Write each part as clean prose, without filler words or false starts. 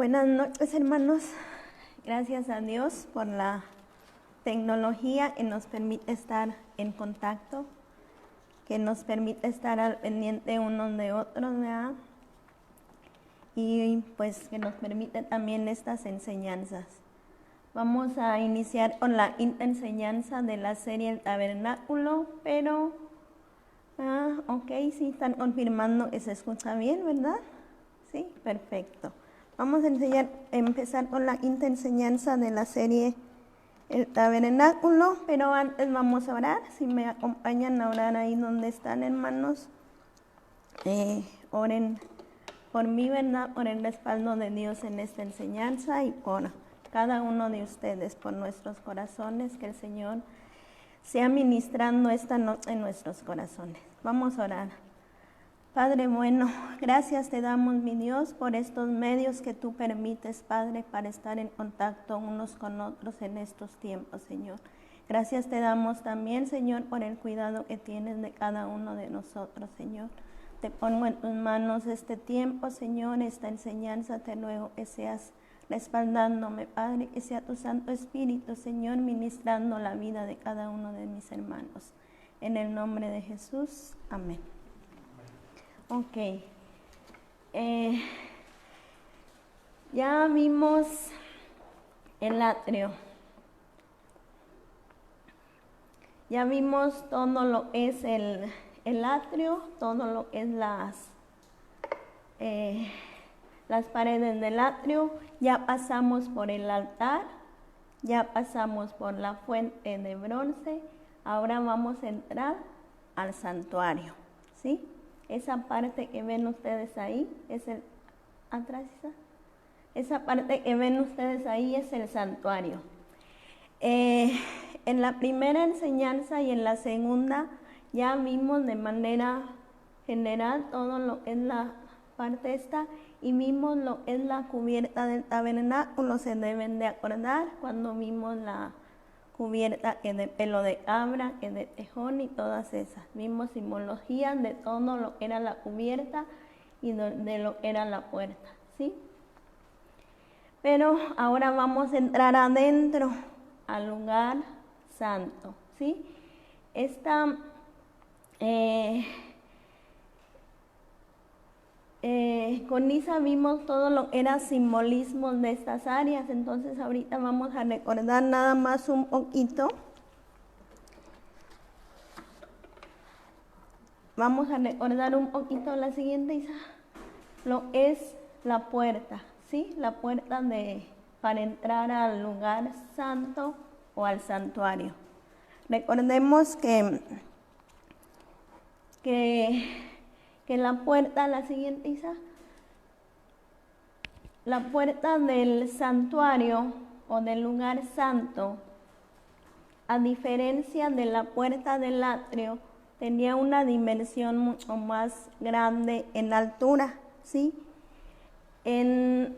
Buenas noches, hermanos. Gracias a Dios por la tecnología que nos permite estar en contacto, que nos permite estar al pendiente unos de otros, ¿verdad? Y pues que nos permite también estas enseñanzas. Vamos a iniciar con la enseñanza de la serie El Tabernáculo, pero, ok, sí, están confirmando que se escucha bien, ¿verdad? Sí, perfecto. Vamos a empezar con la quinta enseñanza de la serie El Tabernáculo, pero antes vamos a orar. Si me acompañan a orar ahí donde están, hermanos, oren por mí, ¿verdad? Por el respaldo de Dios en esta enseñanza y por cada uno de ustedes, por nuestros corazones, que el Señor sea ministrando esta noche en nuestros corazones. Vamos a orar. Padre bueno, gracias te damos, mi Dios, por estos medios que tú permites, Padre, para estar en contacto unos con otros en estos tiempos, Señor. Gracias te damos también, Señor, por el cuidado que tienes de cada uno de nosotros, Señor. Te pongo en tus manos este tiempo, Señor, esta enseñanza, te ruego que seas respaldándome, Padre, que sea tu Santo Espíritu, Señor, ministrando la vida de cada uno de mis hermanos. En el nombre de Jesús, amén. Ok, ya vimos el atrio, ya vimos todo lo que es el atrio, todo lo que es las paredes del atrio, ya pasamos por el altar, ya pasamos por la fuente de bronce, ahora vamos a entrar al santuario, ¿sí? Esa parte que ven ustedes ahí es esa parte que ven ustedes ahí es el santuario. En la primera enseñanza y en la segunda ya vimos de manera general todo lo que es la parte esta y vimos lo que es la cubierta del tabernáculo. Se deben de acordar cuando vimos la cubierta que de pelo de cabra, que de tejón y todas esas. Vimos simbologías de todo lo que era la cubierta y de lo que era la puerta, ¿sí? Pero ahora vamos a entrar adentro, al lugar santo, ¿sí? Con Isa vimos todo lo que era simbolismo de estas áreas, entonces ahorita vamos a recordar nada más un poquito. Vamos a recordar un poquito la siguiente, Isa, lo es la puerta, ¿sí? La puerta para entrar al lugar santo o al santuario. Recordemos que la puerta, la siguiente, Isa, la puerta del santuario o del lugar santo, a diferencia de la puerta del atrio, tenía una dimensión mucho más grande en altura, ¿sí? De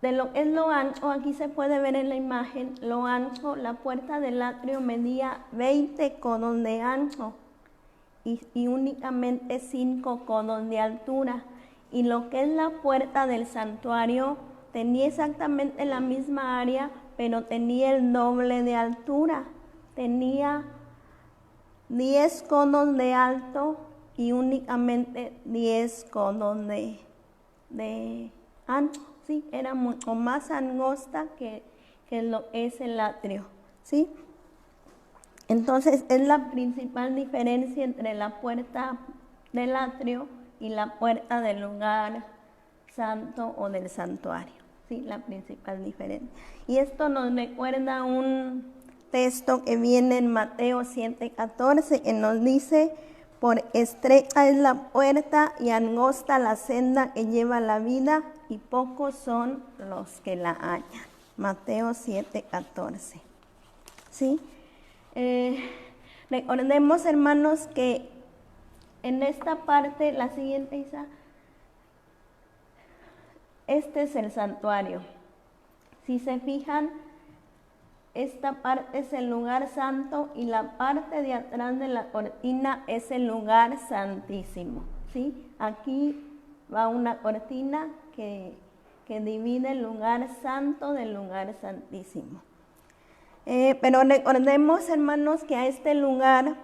lo que es lo ancho, aquí se puede ver en la imagen, lo ancho, la puerta del atrio medía 20 codos de ancho y únicamente 5 codos de altura. Y lo que es la puerta del santuario tenía exactamente la misma área, pero tenía el doble de altura. Tenía 10 codos de alto y únicamente 10 codos de ancho, ¿sí? Era mucho más angosta que lo es el atrio, ¿sí? Entonces es la principal diferencia entre la puerta del atrio y la puerta del lugar santo o del santuario, ¿sí? La principal diferencia. Y esto nos recuerda un texto que viene en Mateo 7:14, que nos dice: por estrecha es la puerta y angosta la senda que lleva la vida, y pocos son los que la hallan. Mateo 7:14, ¿sí? Recordemos, hermanos, que en esta parte, la siguiente, Isa, este es el santuario. Si se fijan, esta parte es el lugar santo y la parte de atrás de la cortina es el lugar santísimo, ¿sí? Aquí va una cortina que que divide el lugar santo del lugar santísimo. Pero recordemos, hermanos, que a este lugar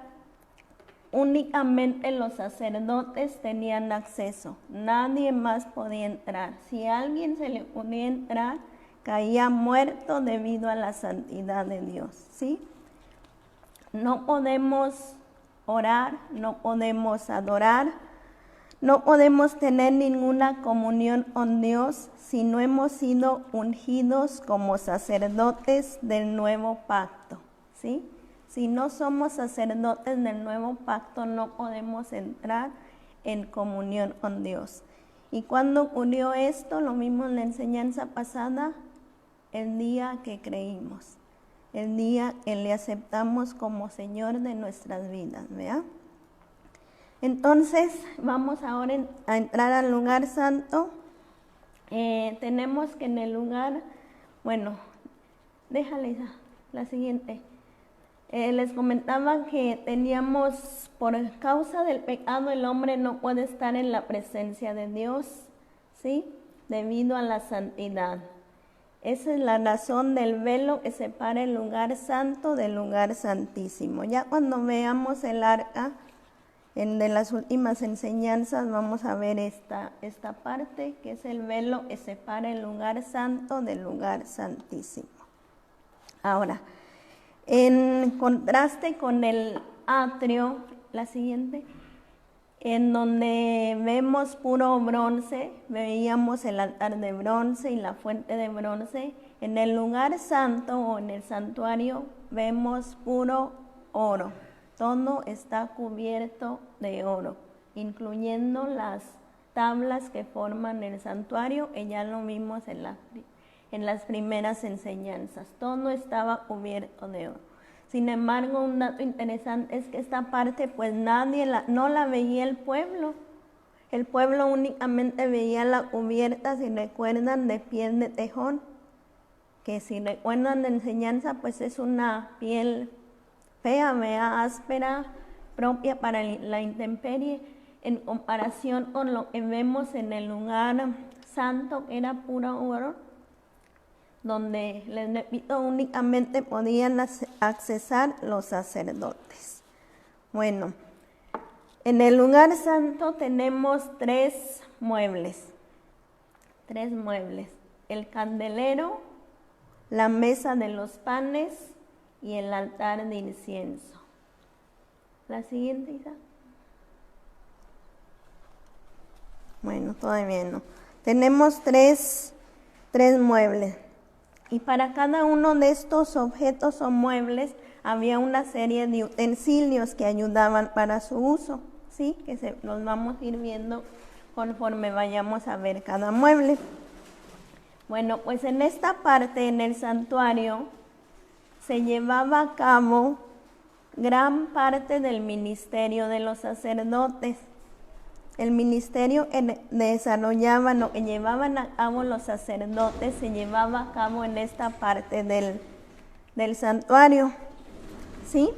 únicamente los sacerdotes tenían acceso, nadie más podía entrar. Si a alguien se le podía entrar, caía muerto debido a la santidad de Dios, ¿sí? No podemos orar, no podemos adorar, no podemos tener ninguna comunión con Dios si no hemos sido ungidos como sacerdotes del nuevo pacto, ¿sí? Si no somos sacerdotes del nuevo pacto, no podemos entrar en comunión con Dios. ¿Y cuándo ocurrió esto? Lo mismo en la enseñanza pasada, el día que creímos, el día que le aceptamos como Señor de nuestras vidas, ¿verdad? Entonces, vamos ahora a entrar al lugar santo. Tenemos que en el lugar, bueno, déjale la siguiente. Les comentaba que teníamos, por causa del pecado, el hombre no puede estar en la presencia de Dios, ¿sí? Debido a la santidad. Esa es la razón del velo que separa el lugar santo del lugar santísimo. Ya cuando veamos el arca, en de las últimas enseñanzas, vamos a ver esta parte, que es el velo que separa el lugar santo del lugar santísimo. Ahora, en contraste con el atrio, la siguiente, en donde vemos puro bronce, veíamos el altar de bronce y la fuente de bronce. En el lugar santo o en el santuario vemos puro oro. Todo está cubierto de oro, incluyendo las tablas que forman el santuario, que ya lo vimos en las primeras enseñanzas. Todo estaba cubierto de oro. Sin embargo, un dato interesante es que esta parte pues no la veía el pueblo. El pueblo únicamente veía la cubierta, si recuerdan, de piel de tejón, que si recuerdan de enseñanza pues es una piel fea, áspera, propia para la intemperie, en comparación con lo que vemos en el lugar santo, que era puro oro, donde, les repito, únicamente podían accesar los sacerdotes. Bueno, en el lugar santo tenemos tres muebles, el candelero, la mesa de los panes y el altar de incienso. La siguiente, Isa. Bueno, todavía no. Tenemos tres muebles. Y para cada uno de estos objetos o muebles había una serie de utensilios que ayudaban para su uso, ¿sí? Que los vamos a ir viendo conforme vayamos a ver cada mueble. Bueno, pues en esta parte, en el santuario, se llevaba a cabo gran parte del ministerio de los sacerdotes. El ministerio que desarrollaban o que llevaban a cabo los sacerdotes se llevaba a cabo en esta parte del santuario, ¿sí?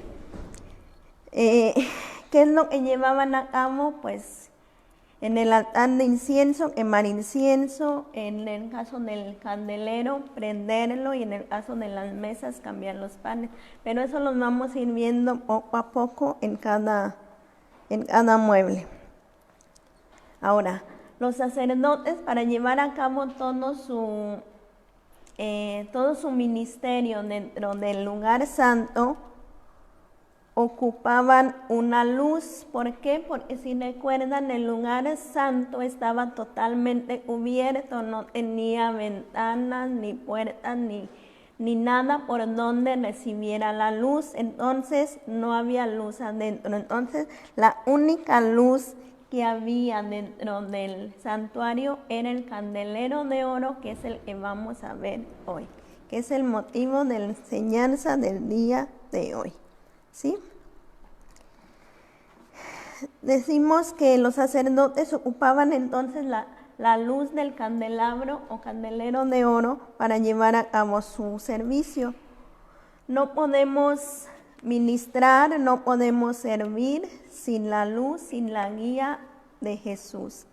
¿Qué es lo que llevaban a cabo? Pues en el altar de incienso, quemar incienso, en el caso del candelero, prenderlo, y en el caso de las mesas, cambiar los panes. Pero eso lo vamos a ir viendo poco a poco en cada mueble. Ahora, los sacerdotes, para llevar a cabo todo su ministerio dentro del lugar santo, ocupaban una luz. ¿Por qué? Porque si recuerdan, el lugar santo estaba totalmente cubierto, no tenía ventanas, ni puertas, ni nada por donde recibiera la luz. Entonces no había luz adentro. Entonces la única luz que había dentro del santuario era el candelero de oro, que es el que vamos a ver hoy, que es el motivo de la enseñanza del día de hoy, ¿sí? Decimos que los sacerdotes ocupaban entonces la luz del candelabro o candelero de oro para llevar a cabo su servicio. No podemos ministrar, no podemos servir sin la luz, sin la guía de Jesús.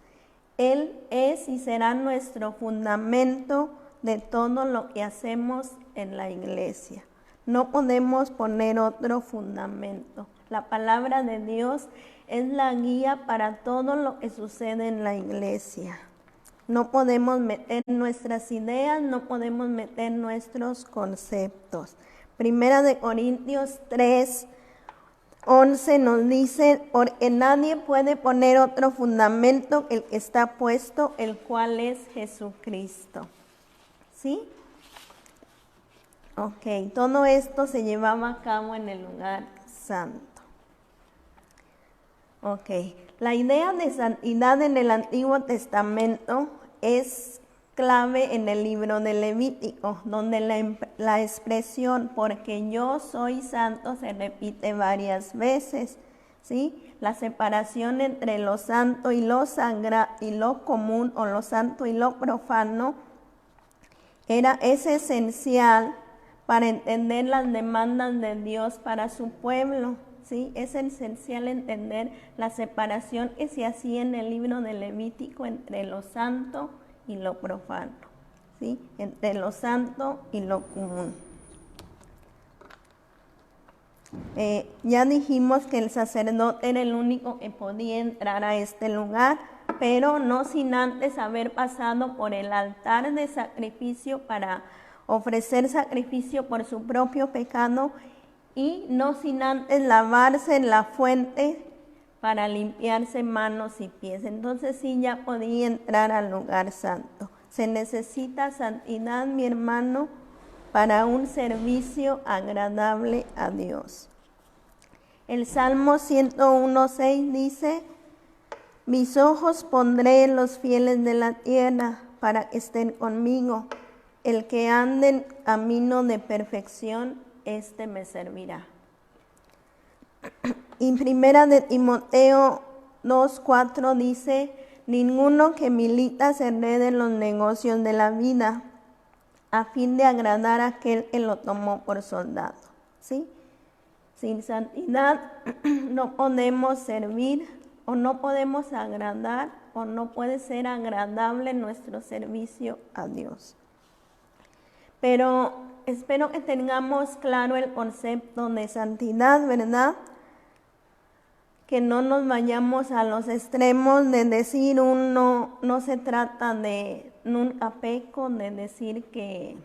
Él es y será nuestro fundamento de todo lo que hacemos en la iglesia. No podemos poner otro fundamento. La palabra de Dios es la guía para todo lo que sucede en la iglesia. No podemos meter nuestras ideas, no podemos meter nuestros conceptos. Primera de Corintios 3:11 nos dice, porque nadie puede poner otro fundamento que el que está puesto, el cual es Jesucristo. ¿Sí? Ok, todo esto se llevaba a cabo en el lugar santo. Ok, la idea de santidad en el Antiguo Testamento es clave en el libro de Levítico, donde la expresión porque yo soy santo se repite varias veces, ¿sí? La separación entre lo santo y lo sagrado y lo común, o lo santo y lo profano, es esencial para entender las demandas de Dios para su pueblo. ¿Sí? Es esencial entender la separación que se hacía en el libro de Levítico entre lo santo y lo profano, ¿sí? Entre lo santo y lo común. Ya dijimos que el sacerdote era el único que podía entrar a este lugar, pero no sin antes haber pasado por el altar de sacrificio para ofrecer sacrificio por su propio pecado, y no sin antes lavarse en la fuente para limpiarse manos y pies. Entonces sí, ya podía entrar al lugar santo. Se necesita santidad, mi hermano, para un servicio agradable a Dios. El Salmo 101:6 dice, mis ojos pondré en los fieles de la tierra para que estén conmigo. El que ande en camino de perfección, este me servirá. Y primera de Timoteo 2:4 dice, ninguno que milita se enrede en los negocios de la vida, a fin de agradar a aquel que lo tomó por soldado. ¿Sí? Sin santidad no podemos servir, o no podemos agradar, o no puede ser agradable nuestro servicio a Dios. Pero espero que tengamos claro el concepto de santidad, ¿verdad? Que no nos vayamos a los extremos de decir no se trata de nunca peco, de decir que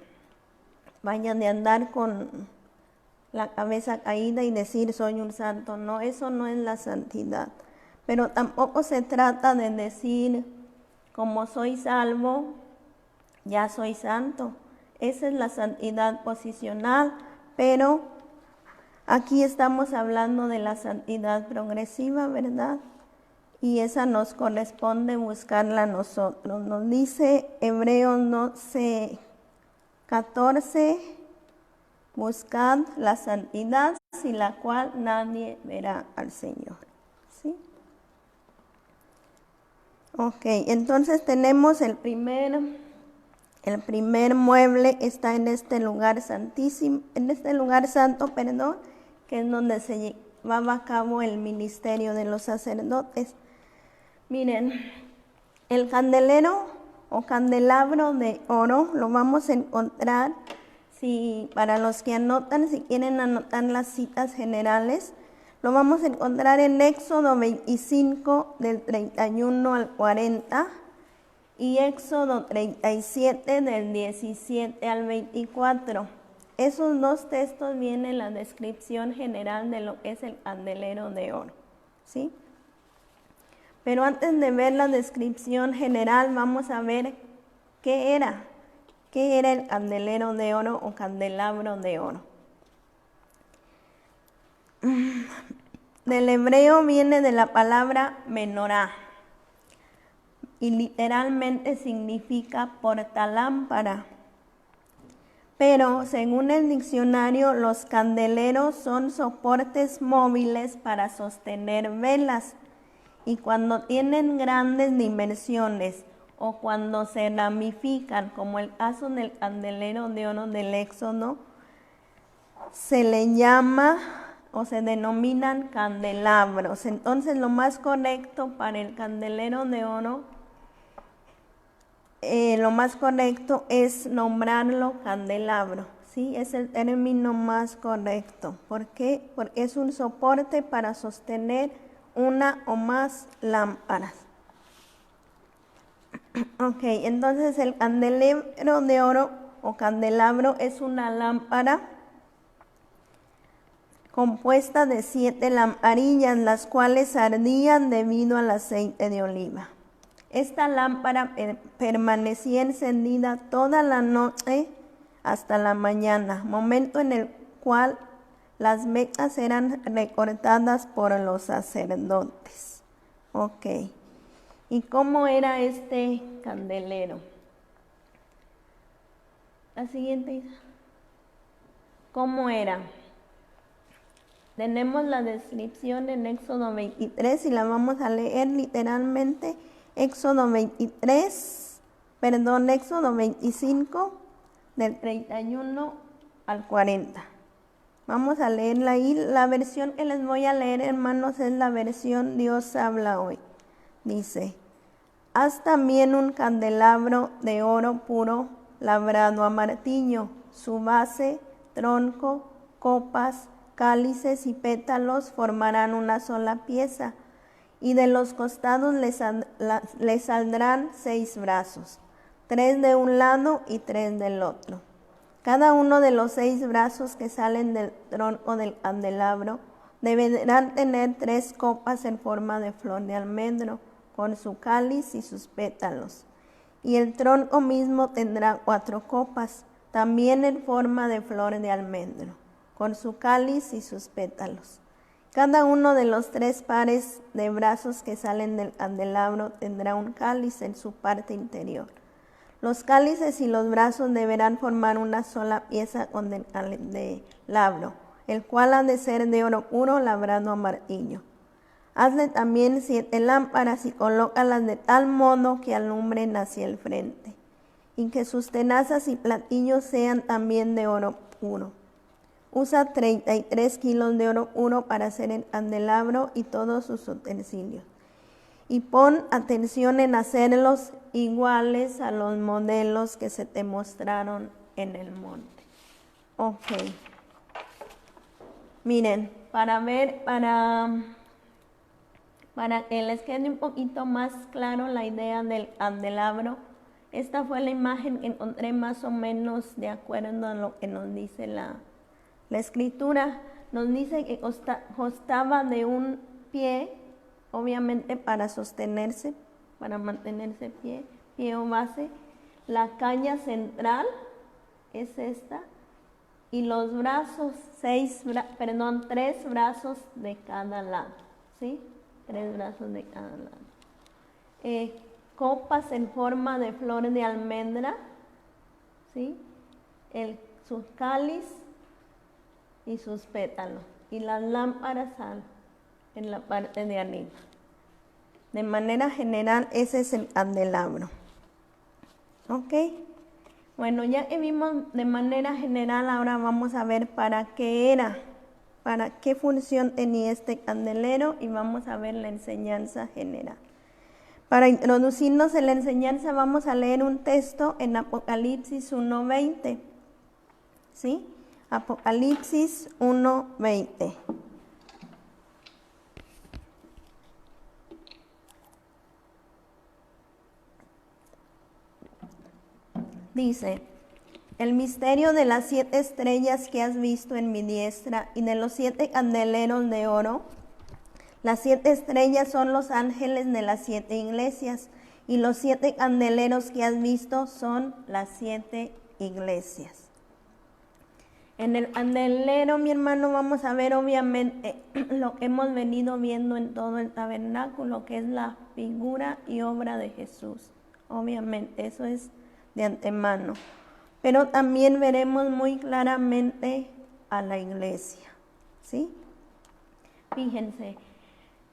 vayan de andar con la cabeza caída y decir soy un santo. No, eso no es la santidad. Pero tampoco se trata de decir como soy salvo, ya soy santo. Esa es la santidad posicional, pero aquí estamos hablando de la santidad progresiva, ¿verdad? Y esa nos corresponde buscarla a nosotros. Nos dice Hebreos 12:14, buscad la santidad sin la cual nadie verá al Señor. ¿Sí? Ok, entonces tenemos el primer mueble está en este lugar santísimo, en este lugar santo, que es donde se llevaba a cabo el ministerio de los sacerdotes. Miren, el candelero o candelabro de oro lo vamos a encontrar, para los que anotan, si quieren anotar las citas generales, lo vamos a encontrar en Éxodo 25 del 31 al 40. Y Éxodo 37 del 17 al 24. Esos dos textos vienen la descripción general de lo que es el candelero de oro, ¿sí? Pero antes de ver la descripción general, vamos a ver qué era el candelero de oro o candelabro de oro. Del hebreo viene de la palabra menorá, y literalmente significa portalámpara. Pero según el diccionario, los candeleros son soportes móviles para sostener velas, y cuando tienen grandes dimensiones o cuando se ramifican, como el caso del candelero de oro del Éxodo, se le llama o se denominan candelabros. Entonces lo más correcto para el candelero de oro lo más correcto es nombrarlo candelabro, ¿sí? Es el término más correcto. ¿Por qué? Porque es un soporte para sostener una o más lámparas. Ok, entonces el candelero de oro o candelabro es una lámpara compuesta de 7 lamparillas, las cuales ardían debido al aceite de oliva. Esta lámpara permanecía encendida toda la noche hasta la mañana, momento en el cual las mechas eran recortadas por los sacerdotes. Ok. ¿Y cómo era este candelero? La siguiente. ¿Cómo era? Tenemos la descripción en Éxodo 23 y la vamos a leer literalmente. Éxodo 25, del 31 al 40. Vamos a leerla ahí. La versión que les voy a leer, hermanos, es la versión Dios habla hoy. Dice, haz también un candelabro de oro puro labrado a martillo, su base, tronco, copas, cálices y pétalos formarán una sola pieza, y de los costados le saldrán 6 brazos, 3 de un lado y 3 del otro. Cada uno de los 6 brazos que salen del tronco del candelabro deberán tener 3 copas en forma de flor de almendro, con su cáliz y sus pétalos. Y el tronco mismo tendrá 4 copas, también en forma de flor de almendro, con su cáliz y sus pétalos. Cada uno de los 3 pares de brazos que salen del candelabro tendrá un cáliz en su parte interior. Los cálices y los brazos deberán formar una sola pieza con el candelabro, el cual ha de ser de oro puro labrado a martillo. Hazle también 7 lámparas y colócalas de tal modo que alumbren hacia el frente, y que sus tenazas y platillos sean también de oro puro. Usa 33 kilos de oro puro para hacer el candelabro y todos sus utensilios. Y pon atención en hacerlos iguales a los modelos que se te mostraron en el monte. Ok. Miren, para que les quede un poquito más claro la idea del candelabro, esta fue la imagen que encontré más o menos de acuerdo a lo que nos dice la escritura. Nos dice que constaba de un pie, obviamente para sostenerse, para mantenerse pie o base. La caña central es esta, y los brazos, 3 brazos de cada lado, ¿sí? 3 brazos de cada lado. Copas en forma de flor de almendra, ¿sí? Su cáliz y sus pétalos, y las lámparas en la parte de arriba. De manera general, ese es el candelabro. ¿Ok? Bueno, ya que vimos de manera general, ahora vamos a ver para qué era, para qué función tenía este candelero, y vamos a ver la enseñanza general. Para introducirnos en la enseñanza vamos a leer un texto en Apocalipsis 1:20, ¿sí? Apocalipsis 1:20. Dice, el misterio de las 7 estrellas que has visto en mi diestra y de los 7 candeleros de oro. Las 7 estrellas son los ángeles de las 7 iglesias, y los 7 candeleros que has visto son las 7 iglesias. En el candelero, mi hermano, vamos a ver obviamente lo que hemos venido viendo en todo el tabernáculo, que es la figura y obra de Jesús. Obviamente, eso es de antemano. Pero también veremos muy claramente a la iglesia, ¿sí? Fíjense,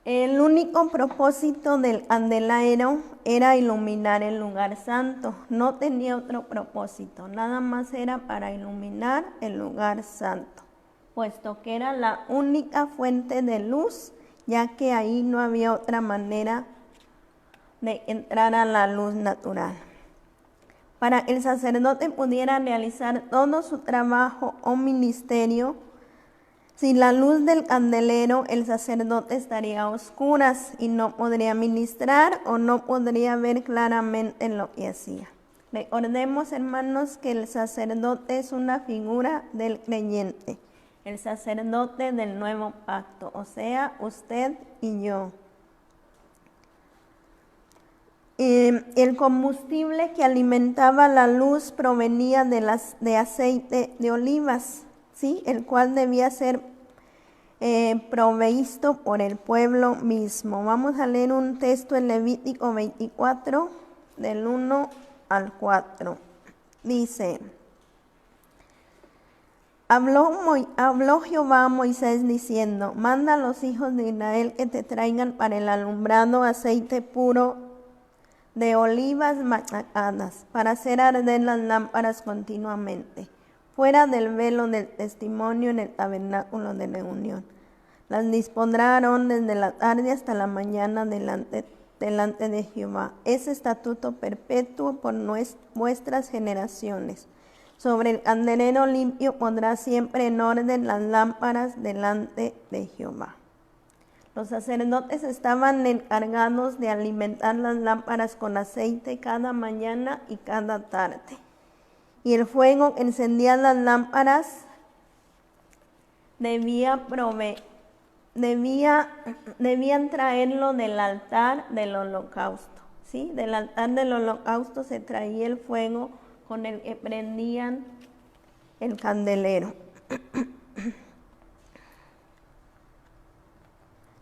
el único propósito del candelero era iluminar el lugar santo. No tenía otro propósito, nada más era para iluminar el lugar santo, puesto que era la única fuente de luz, ya que ahí no había otra manera de entrar a la luz natural. para que el sacerdote pudiera realizar todo su trabajo o ministerio. Sin la luz del candelero, el sacerdote estaría a oscuras y no podría ministrar o no podría ver claramente lo que hacía. Recordemos, hermanos, que el sacerdote es una figura del creyente, el sacerdote del nuevo pacto, o sea, usted y yo. El combustible que alimentaba la luz provenía de aceite de olivas, ¿sí? El cual debía ser provisto por el pueblo mismo. Vamos a leer un texto en Levítico 24, del 1 al 4. Dice: Habló Jehová a Moisés diciendo: manda a los hijos de Israel que te traigan para el alumbrado aceite puro de olivas machacadas, para hacer arder las lámparas continuamente, fuera del velo del testimonio en el tabernáculo de reunión. Las dispondrá Aarón desde la tarde hasta la mañana delante de Jehová. Es estatuto perpetuo por vuestras generaciones. Sobre el candelero limpio pondrá siempre en orden las lámparas delante de Jehová. Los sacerdotes estaban encargados de alimentar las lámparas con aceite cada mañana y cada tarde. Y el fuego que encendía las lámparas debían traerlo del altar del holocausto, ¿sí? Del altar del holocausto se traía el fuego con el que prendían el candelero.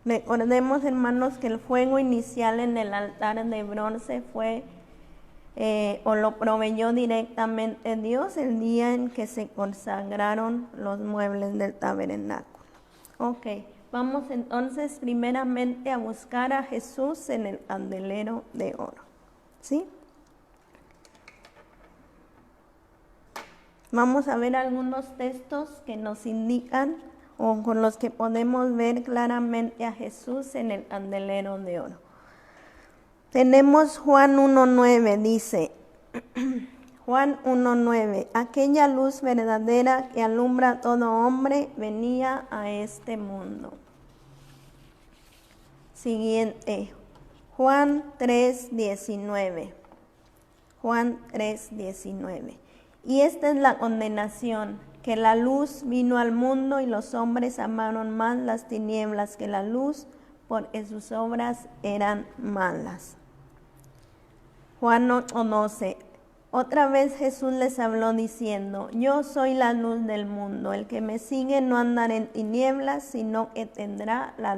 Recordemos, hermanos, que el fuego inicial en el altar de bronce fue o lo proveyó directamente Dios el día en que se consagraron los muebles del tabernáculo. Ok, vamos entonces primeramente a buscar a Jesús en el candelero de oro, ¿sí? Vamos a ver algunos textos que nos indican o con los que podemos ver claramente a Jesús en el candelero de oro. Tenemos Juan 1:9, dice, Juan 1:9, aquella luz verdadera que alumbra a todo hombre venía a este mundo. Siguiente, Juan 3:19, Juan 3:19. Y esta es la condenación, que la luz vino al mundo y los hombres amaron más las tinieblas que la luz, porque sus obras eran malas. Juan 8:12. Otra vez Jesús les habló diciendo: yo soy la luz del mundo, el que me sigue no andará en tinieblas, sino que tendrá la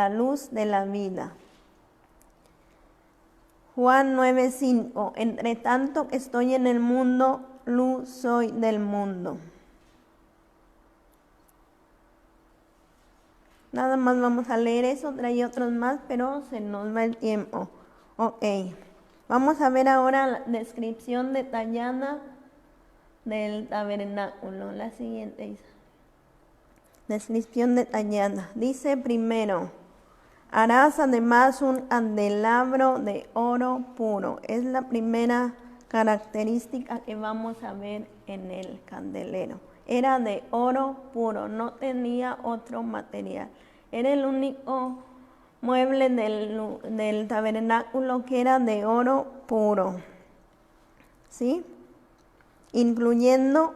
luz de la vida. Juan 9:5. Entre tanto que estoy en el mundo, luz soy del mundo. Nada más vamos a leer eso, trae otros más, pero se nos va el tiempo. Ok, vamos a ver ahora la descripción detallada del tabernáculo. La siguiente descripción detallada. Dice primero: harás además un candelabro de oro puro. Es la primera característica que vamos a ver en el candelero. Era de oro puro, no tenía otro material. Era el único mueble del tabernáculo que era de oro puro, ¿sí? Incluyendo,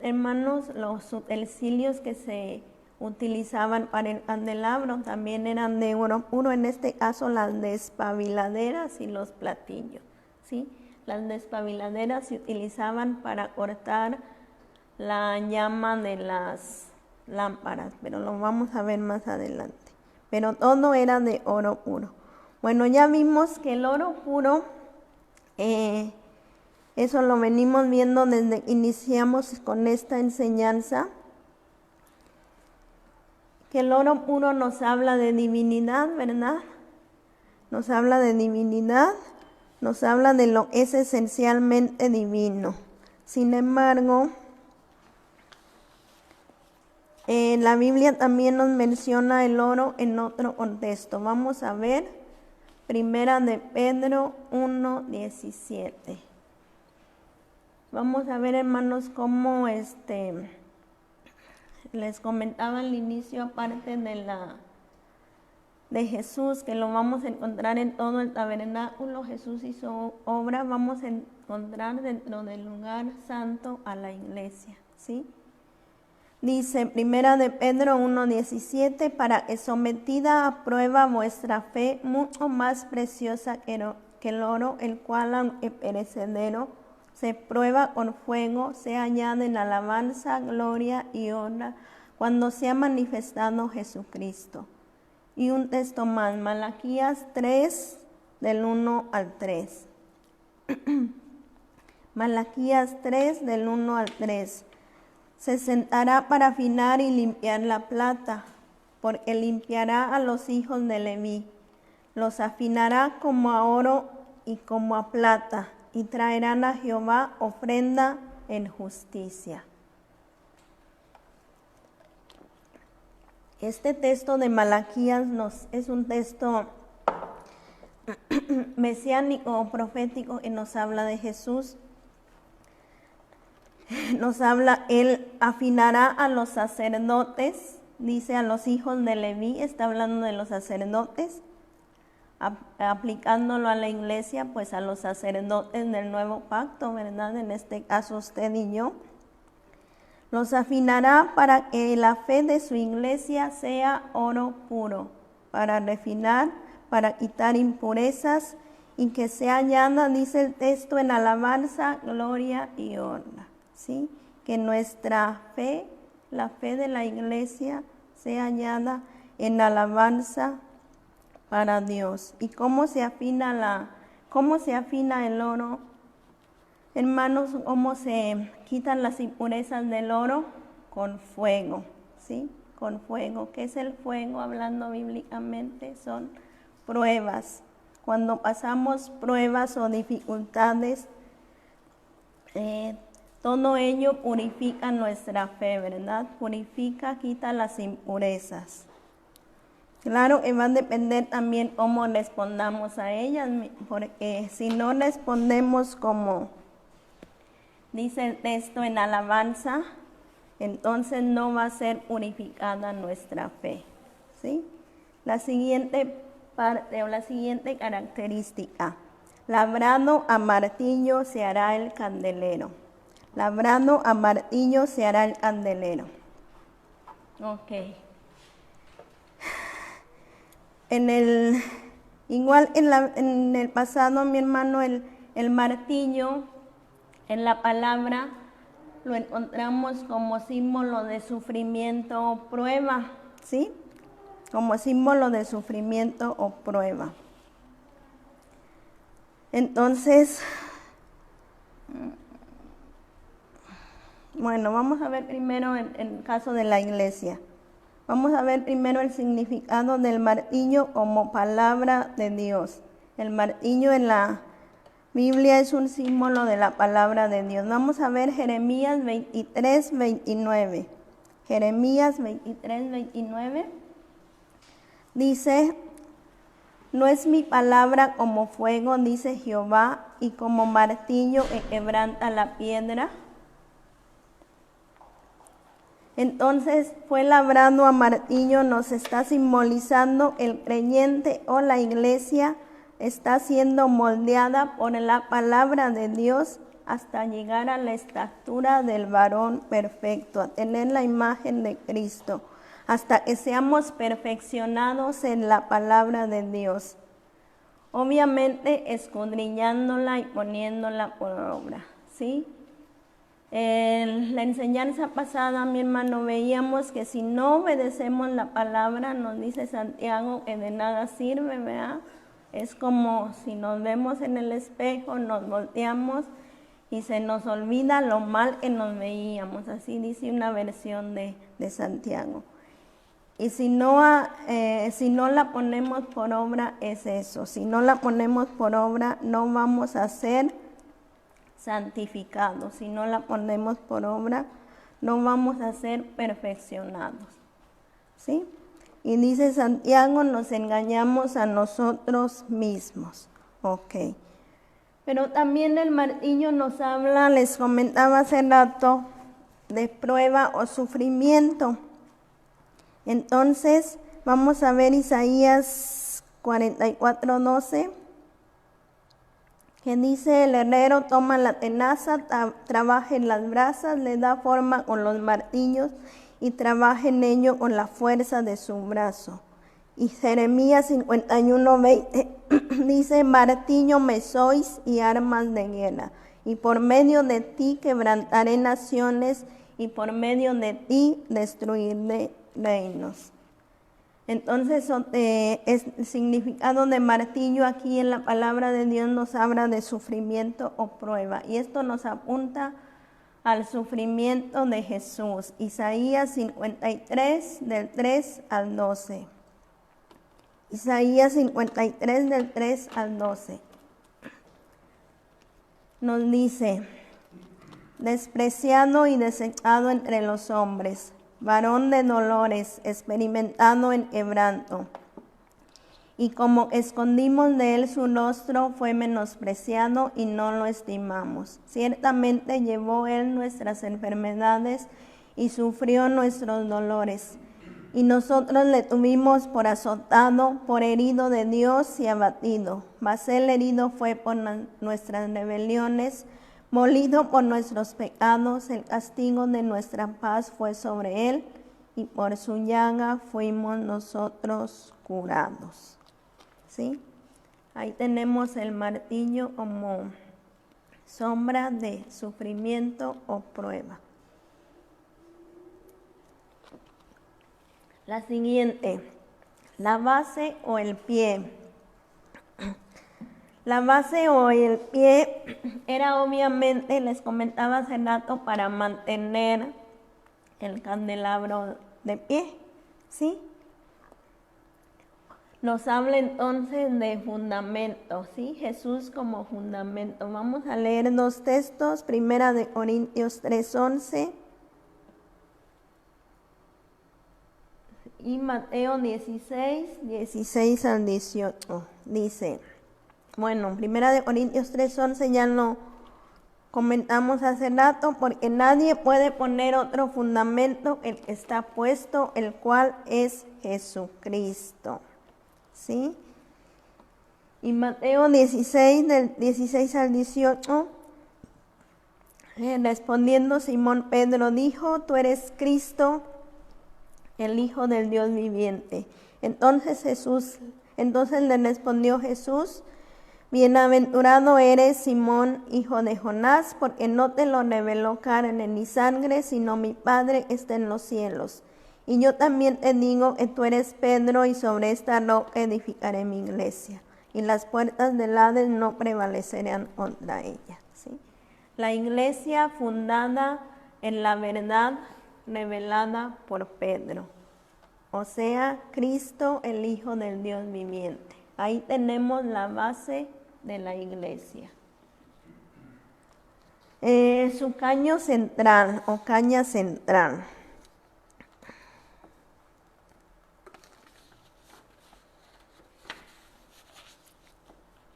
hermanos, los utensilios que se utilizaban para el candelabro también eran de oro puro, en este caso las despabiladeras y los platillos, ¿sí? Las despabiladeras se utilizaban para cortar la llama de las lámparas, pero lo vamos a ver más adelante. Pero todo era de oro puro. Bueno, ya vimos que el oro puro, eso lo venimos viendo desde que iniciamos con esta enseñanza, que el oro puro nos habla de divinidad, ¿verdad? Nos habla de divinidad, nos habla de lo que es esencialmente divino. Sin embargo, la Biblia también nos menciona el oro en otro contexto. Vamos a ver Primera de Pedro 1:17. Vamos a ver, hermanos, cómo les comentaba al inicio, aparte de Jesús, que lo vamos a encontrar en todo el tabernáculo. Jesús hizo obra, vamos a encontrar dentro del lugar santo a la iglesia, ¿sí? Dice Primera de Pedro 1:17, para que sometida a prueba vuestra fe, mucho más preciosa que el oro, el cual aunque perecedero, se prueba con fuego, se añade en alabanza, gloria y honra cuando se ha manifestado Jesucristo. Y un texto más, Malaquías 3, del 1 al 3. Malaquías 3, del 1 al 3. Se sentará para afinar y limpiar la plata, porque limpiará a los hijos de Leví. Los afinará como a oro y como a plata, y traerán a Jehová ofrenda en justicia. Este texto de Malaquías es un texto mesiánico o profético que nos habla de Jesús. Nos habla, él afinará a los sacerdotes, dice a los hijos de Leví, está hablando de los sacerdotes, aplicándolo a la iglesia, pues a los sacerdotes del nuevo pacto, ¿verdad? En este caso usted y yo. Los afinará para que la fe de su iglesia sea oro puro, para refinar, para quitar impurezas y que sea hallada, dice el texto, en alabanza, gloria y honra. ¿Sí? Que nuestra fe, la fe de la iglesia, sea hallada en alabanza para Dios. ¿Y cómo se afina el oro? Hermanos, ¿cómo se quitan las impurezas del oro? Con fuego, ¿sí? Con fuego. ¿Qué es el fuego? Hablando bíblicamente, son pruebas. Cuando pasamos pruebas o dificultades, todo ello purifica nuestra fe, ¿verdad? Purifica, quita las impurezas. Claro que va a depender también cómo respondamos a ellas, porque si no respondemos como dice el texto en alabanza, entonces no va a ser purificada nuestra fe, ¿sí? La siguiente parte o la siguiente característica, labrado a martillo se hará el candelero. Labrado a martillo se hará el candelero. Ok. Igual en el pasado, mi hermano, el martillo en la palabra lo encontramos como símbolo de sufrimiento o prueba, ¿sí? Como símbolo de sufrimiento o prueba. Entonces, bueno, vamos a ver primero en el caso de la iglesia. Vamos a ver primero el significado del martillo como palabra de Dios. El martillo en la Biblia es un símbolo de la palabra de Dios. Vamos a ver Jeremías 23, 29. Jeremías 23, 29. Dice, no es mi palabra como fuego, dice Jehová, y como martillo que quebranta la piedra. Entonces fue labrado a martillo, nos está simbolizando el creyente o la iglesia está siendo moldeada por la palabra de Dios hasta llegar a la estatura del varón perfecto, a tener la imagen de Cristo, hasta que seamos perfeccionados en la palabra de Dios. Obviamente escudriñándola y poniéndola por obra, ¿sí? En la enseñanza pasada, mi hermano, veíamos que si no obedecemos la palabra, nos dice Santiago que de nada sirve, ¿verdad? Es como si nos vemos en el espejo, nos volteamos y se nos olvida lo mal que nos veíamos. Así dice una versión de Santiago. Y si no la ponemos por obra, es eso. Si no la ponemos por obra, no vamos a ser santificados. Si no la ponemos por obra, no vamos a ser perfeccionados. ¿Sí? Y dice Santiago, nos engañamos a nosotros mismos. Ok. Pero también el martillo nos habla, les comentaba hace rato, de prueba o sufrimiento. Entonces, vamos a ver Isaías 44:12, que dice: el herrero toma la tenaza, trabaja en las brasas, le da forma con los martillos y trabaja en ello con la fuerza de su brazo. Y Jeremías 51:20 dice: martillo me sois y armas de guerra, y por medio de ti quebrantaré naciones, y por medio de ti destruiré reinos. Entonces, el significado de martillo aquí en la palabra de Dios nos habla de sufrimiento o prueba. Y esto nos apunta al sufrimiento de Jesús. Isaías 53, del 3 al 12. Isaías 53, del 3 al 12. Nos dice: despreciado y desechado entre los hombres, varón de dolores, experimentado en quebranto. Y como escondimos de él su rostro, fue menospreciado y no lo estimamos. Ciertamente llevó él nuestras enfermedades y sufrió nuestros dolores. Y nosotros le tuvimos por azotado, por herido de Dios y abatido. Mas él herido fue por nuestras rebeliones, molido por nuestros pecados. El castigo de nuestra paz fue sobre él, y por su llaga fuimos nosotros curados. ¿Sí? Ahí tenemos el martillo como sombra de sufrimiento o prueba. La siguiente, la base o el pie. La base o el pie era obviamente, les comentaba hace rato, para mantener el candelabro de pie, ¿sí? Nos habla entonces de fundamento, ¿sí? Jesús como fundamento. Vamos a leer dos textos, 1 Corintios 3:11 y Mateo 16 al 18. Dice, bueno, 1 Corintios 3:11 ya lo comentamos hace rato: porque nadie puede poner otro fundamento que el que está puesto, el cual es Jesucristo. ¿Sí? Y Mateo 16, del 16 al 18, respondiendo Simón Pedro dijo: tú eres Cristo, el Hijo del Dios viviente. Entonces le respondió Jesús: bienaventurado eres, Simón, hijo de Jonás, porque no te lo reveló carne ni sangre, sino mi Padre está en los cielos. Y yo también te digo que tú eres Pedro, y sobre esta roca edificaré mi iglesia, y las puertas del Hades no prevalecerán contra ella. ¿Sí? La iglesia fundada en la verdad revelada por Pedro, o sea, Cristo, el Hijo del Dios viviente. Ahí tenemos la base de la iglesia. Su caño central o caña central.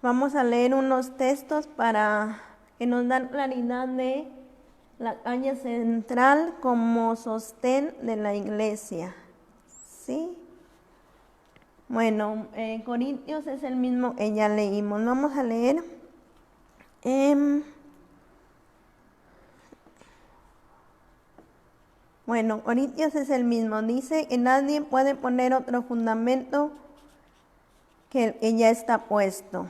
Vamos a leer unos textos para que nos dan claridad de la caña central como sostén de la iglesia. ¿Sí? Bueno, Corintios es el mismo que ya leímos. Vamos a leer. Bueno, Corintios es el mismo. Dice que nadie puede poner otro fundamento que el que ya está puesto.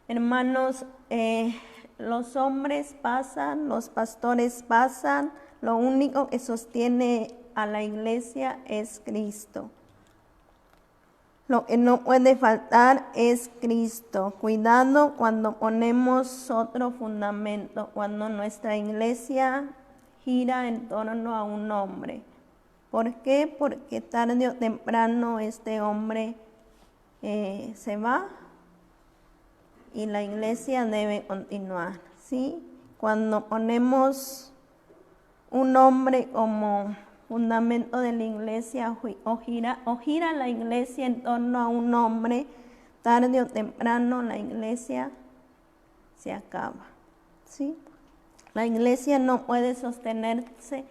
Hermanos, los hombres pasan, los pastores pasan, lo único que sostiene a la iglesia es Cristo. Lo que no puede faltar es Cristo. Cuidado cuando ponemos otro fundamento, cuando nuestra iglesia gira en torno a un hombre. ¿Por qué? Porque tarde o temprano este hombre se va y la iglesia debe continuar, ¿sí? Cuando ponemos un hombre como fundamento de la iglesia o gira la iglesia en torno a un hombre, tarde o temprano la iglesia se acaba, ¿sí? La iglesia no puede sostenerse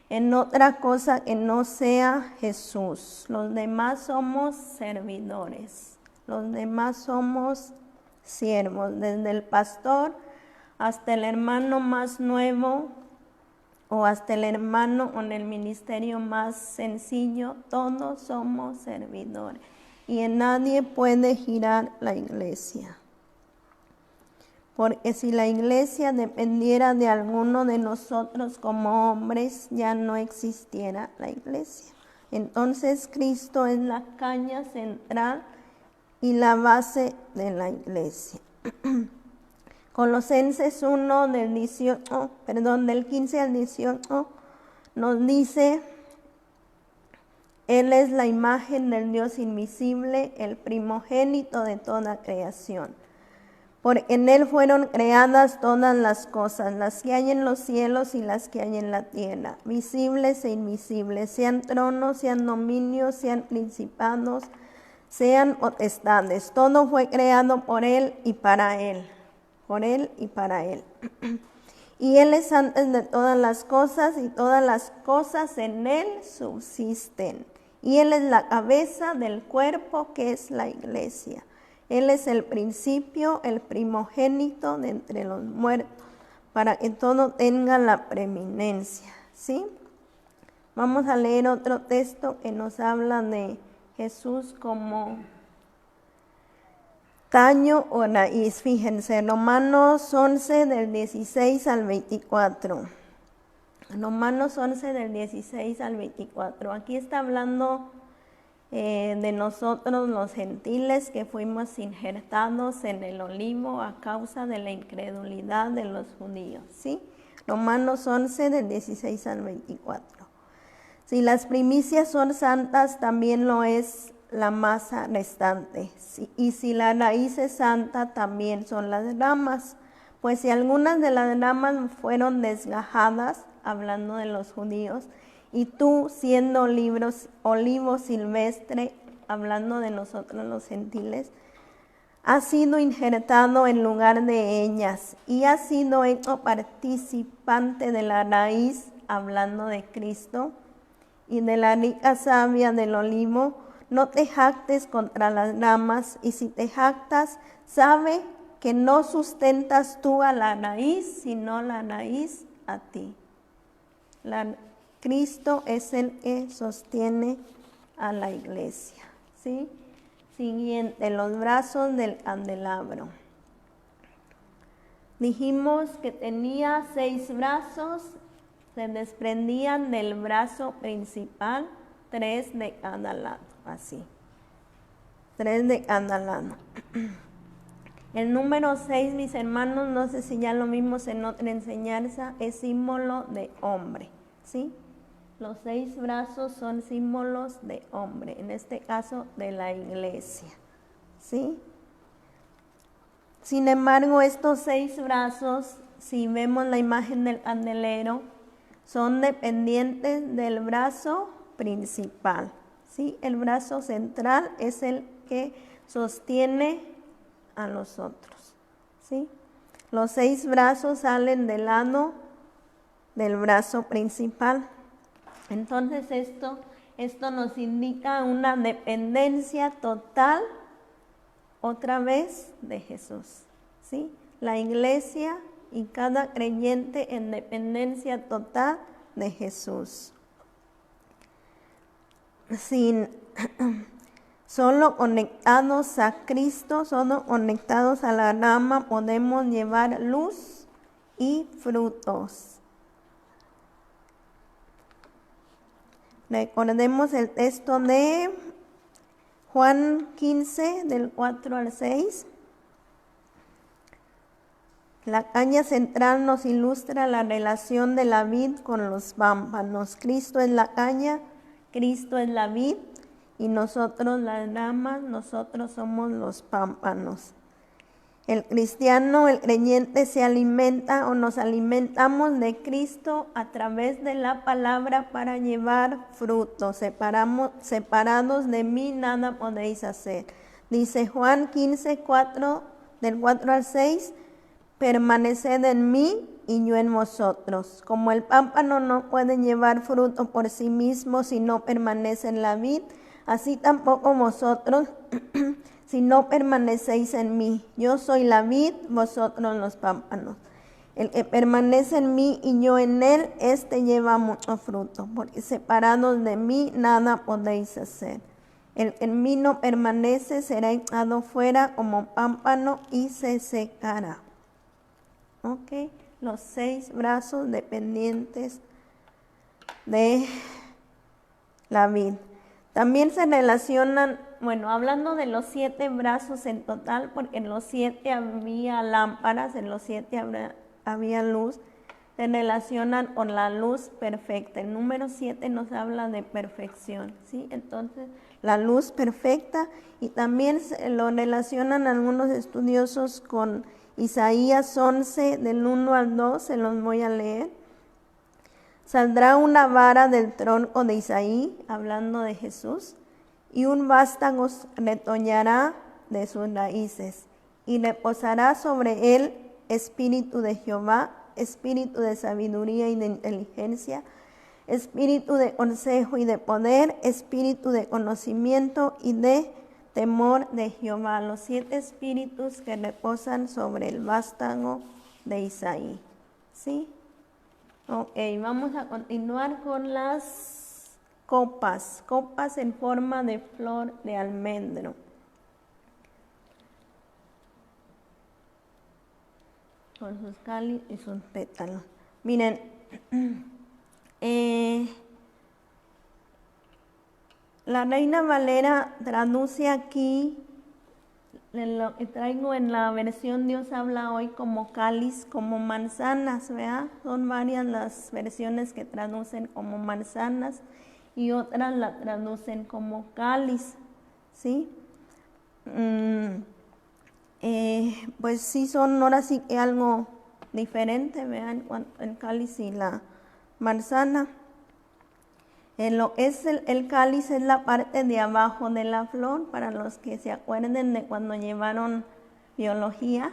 en otra cosa que no sea Jesús. Los demás somos servidores, los demás somos siervos, desde el pastor hasta el hermano más nuevo o hasta el hermano con el ministerio más sencillo, todos somos servidores y en nadie puede girar la iglesia. Porque si la iglesia dependiera de alguno de nosotros como hombres, ya no existiera la iglesia. Entonces Cristo es la caña central y la base de la iglesia. Colosenses 1 del 15 al 18 nos dice: Él es la imagen del Dios invisible, el primogénito de toda creación. Porque en Él fueron creadas todas las cosas, las que hay en los cielos y las que hay en la tierra, visibles e invisibles, sean tronos, sean dominios, sean principados, sean potestades. Todo fue creado por Él y para Él, por Él y para Él. Y Él es antes de todas las cosas y todas las cosas en Él subsisten. Y Él es la cabeza del cuerpo que es la iglesia. Él es el principio, el primogénito de entre los muertos, para que todo tenga la preeminencia, ¿sí? Vamos a leer otro texto que nos habla de Jesús como caño o raíz. Fíjense, Romanos 11 del 16 al 24. Romanos 11 del 16 al 24. Aquí está hablando de nosotros los gentiles que fuimos injertados en el olivo a causa de la incredulidad de los judíos, ¿sí? Romanos 11 del 16 al 24. Si las primicias son santas, también lo es la masa restante. Y si la raíz es santa, también son las ramas. Pues si algunas de las ramas fueron desgajadas, hablando de los judíos, y tú siendo olivo silvestre, hablando de nosotros los gentiles, has sido injertado en lugar de ellas y has sido hecho participante de la raíz, hablando de Cristo, y de la rica savia del olivo. No te jactes contra las ramas, y si te jactas, sabe que no sustentas tú a la raíz, sino la raíz a ti. Cristo es el que sostiene a la iglesia, ¿sí? Siguiente, los brazos del candelabro. Dijimos que tenía 6 brazos, se desprendían del brazo principal, 3 de cada lado, así. 3 de cada lado. El número 6, mis hermanos, no sé si ya lo vimos en otra enseñanza, es símbolo de hombre, ¿sí? Los 6 brazos son símbolos de hombre, en este caso de la iglesia, ¿sí? Sin embargo, estos 6 brazos, si vemos la imagen del candelero, son dependientes del brazo principal, ¿sí? El brazo central es el que sostiene a los otros, ¿sí? Los 6 brazos salen del lado del brazo principal. Entonces esto nos indica una dependencia total, otra vez, de Jesús, ¿sí? La iglesia y cada creyente en dependencia total de Jesús. Solo conectados a Cristo, solo conectados a la rama, podemos llevar luz y frutos. Recordemos el texto de Juan 15, del 4 al 6. La caña central nos ilustra la relación de la vid con los pámpanos. Cristo es la caña, Cristo es la vid, y nosotros las ramas, nosotros somos los pámpanos. El cristiano, el creyente se alimenta o nos alimentamos de Cristo a través de la palabra para llevar frutos. Separados de mí nada podéis hacer. Dice Juan 15, 4, del 4 al 6, permaneced en mí y yo en vosotros. Como el pámpano no puede llevar fruto por sí mismo si no permanece en la vid, así tampoco vosotros si no permanecéis en mí. Yo soy la vid, vosotros los pámpanos. El que permanece en mí y yo en él, este lleva mucho fruto, porque separados de mí nada podéis hacer. El que en mí no permanece será echado fuera como pámpano y se secará. Ok, los 6 brazos dependientes de la vid. También se relacionan, bueno, hablando de los 7 brazos en total, porque en los 7 había lámparas, en los 7 había luz, se relacionan con la luz perfecta. El número 7 nos habla de perfección, ¿sí? Entonces, la luz perfecta, y también lo relacionan algunos estudiosos con Isaías 11, del 1 al 2, se los voy a leer. Saldrá una vara del tronco de Isaí, hablando de Jesús, y un vástago retoñará de sus raíces, y reposará sobre él espíritu de Jehová, espíritu de sabiduría y de inteligencia, espíritu de consejo y de poder, espíritu de conocimiento y de temor de Jehová. Los 7 espíritus que reposan sobre el vástago de Isaí. ¿Sí? Ok, vamos a continuar con las copas. Copas en forma de flor de almendro. Con sus cáliz y sus pétalos. Miren, la Reina Valera traduce aquí, lo que traigo en la versión Dios habla hoy, como cáliz, como manzanas, ¿verdad? Son varias las versiones que traducen como manzanas y otras la traducen como cáliz, ¿sí? Pues sí son ahora sí que algo diferente, vean, el cáliz y la manzana. El cáliz es la parte de abajo de la flor, para los que se acuerden de cuando llevaron biología,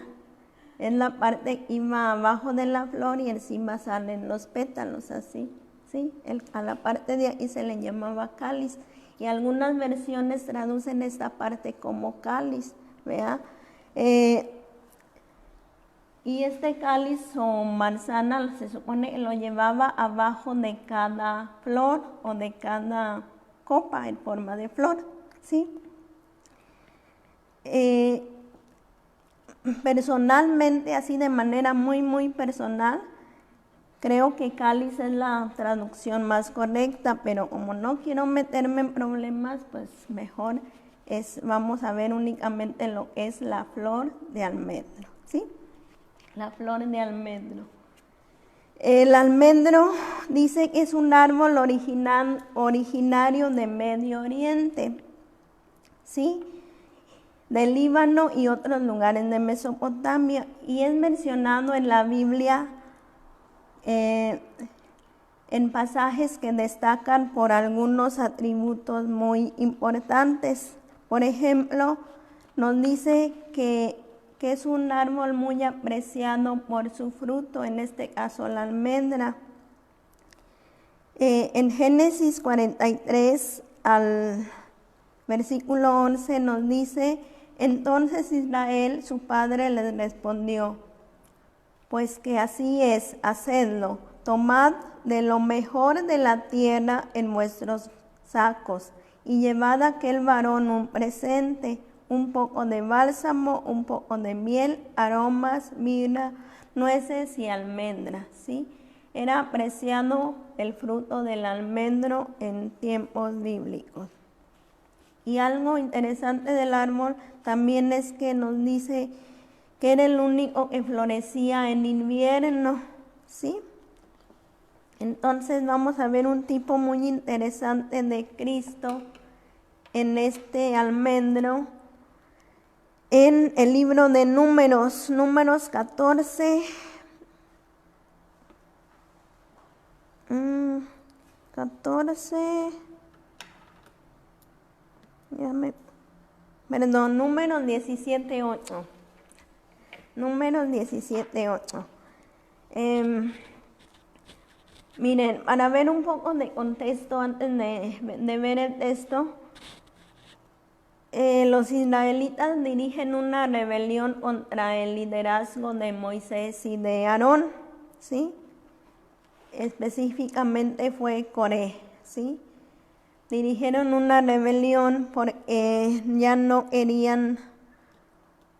es la parte que iba abajo de la flor y encima salen los pétalos, así, ¿sí? A la parte de ahí se le llamaba cáliz, y algunas versiones traducen esta parte como cáliz, ¿verdad? Y este cáliz o manzana se supone que lo llevaba abajo de cada flor o de cada copa en forma de flor, ¿sí? Personalmente, así de manera muy personal, creo que cáliz es la traducción más correcta, pero como no quiero meterme en problemas, pues mejor vamos a ver únicamente lo que es la flor de almendro, ¿sí? La flor de almendro. El almendro dice que es un árbol originario de Medio Oriente, ¿sí? Del Líbano y otros lugares de Mesopotamia, y es mencionado en la Biblia en pasajes que destacan por algunos atributos muy importantes. Por ejemplo, nos dice que es un árbol muy apreciado por su fruto, en este caso la almendra. En Génesis 43 al versículo 11 nos dice: entonces Israel, su padre, les respondió: pues que así es, hacedlo, tomad de lo mejor de la tierra en vuestros sacos, y llevad a aquel varón un presente, un poco de bálsamo, un poco de miel, aromas, mirra, nueces y almendras, ¿sí? Era apreciado el fruto del almendro en tiempos bíblicos. Y algo interesante del árbol también es que nos dice que era el único que florecía en invierno, ¿sí? Entonces vamos a ver un tipo muy interesante de Cristo en almendro, en el libro de Números 14, 14, Números 17:8. Números 17:8. Miren, para ver un poco de contexto antes de ver el texto, los israelitas dirigen una rebelión contra el liderazgo de Moisés y de Aarón, ¿sí? Específicamente fue Coré, ¿sí? Dirigieron una rebelión porque ya no querían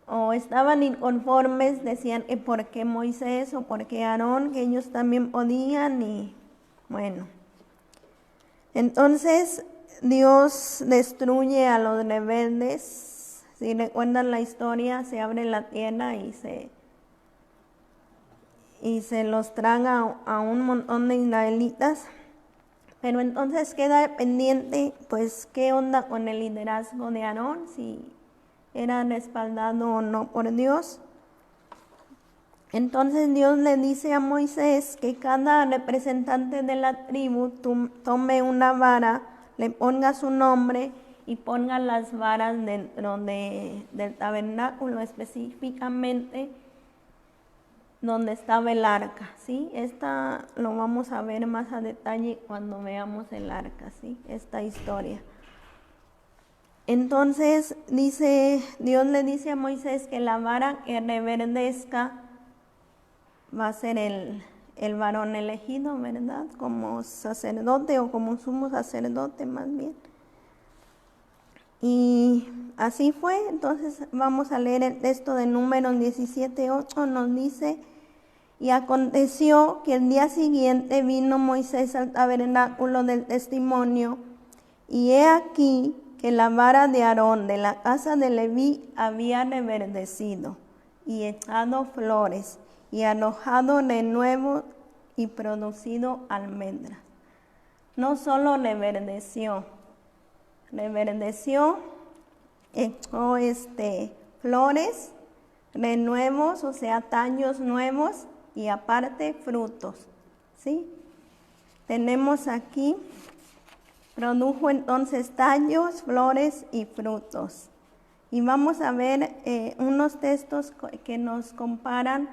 o estaban inconformes, decían que por qué Moisés o por qué Aarón, que ellos también podían y bueno. Entonces Dios destruye a los rebeldes. Si recuerdan la historia, se abre la tierra y se los traga a un montón de israelitas. Pero entonces queda pendiente, pues, qué onda con el liderazgo de Aarón, si era respaldado o no por Dios. Entonces Dios le dice a Moisés que cada representante de la tribu tome una vara, le ponga su nombre y ponga las varas dentro del tabernáculo, específicamente donde estaba el arca, ¿sí? Esta lo vamos a ver más a detalle cuando veamos el arca, ¿sí? Esta historia. Entonces Dios le dice a Moisés que la vara que reverdezca va a ser el varón elegido, ¿verdad? Como sacerdote o como sumo sacerdote más bien. Y así fue. Entonces vamos a leer el texto de Números 17:8, nos dice: y aconteció que el día siguiente vino Moisés al tabernáculo del testimonio, y he aquí que la vara de Aarón de la casa de Leví había reverdecido y echado flores y arrojado renuevo y producido almendras. No solo reverdeció, echó flores, renuevos, o sea, tallos nuevos y aparte frutos, ¿sí? Tenemos aquí, produjo entonces tallos, flores y frutos. Y vamos a ver unos textos que nos comparan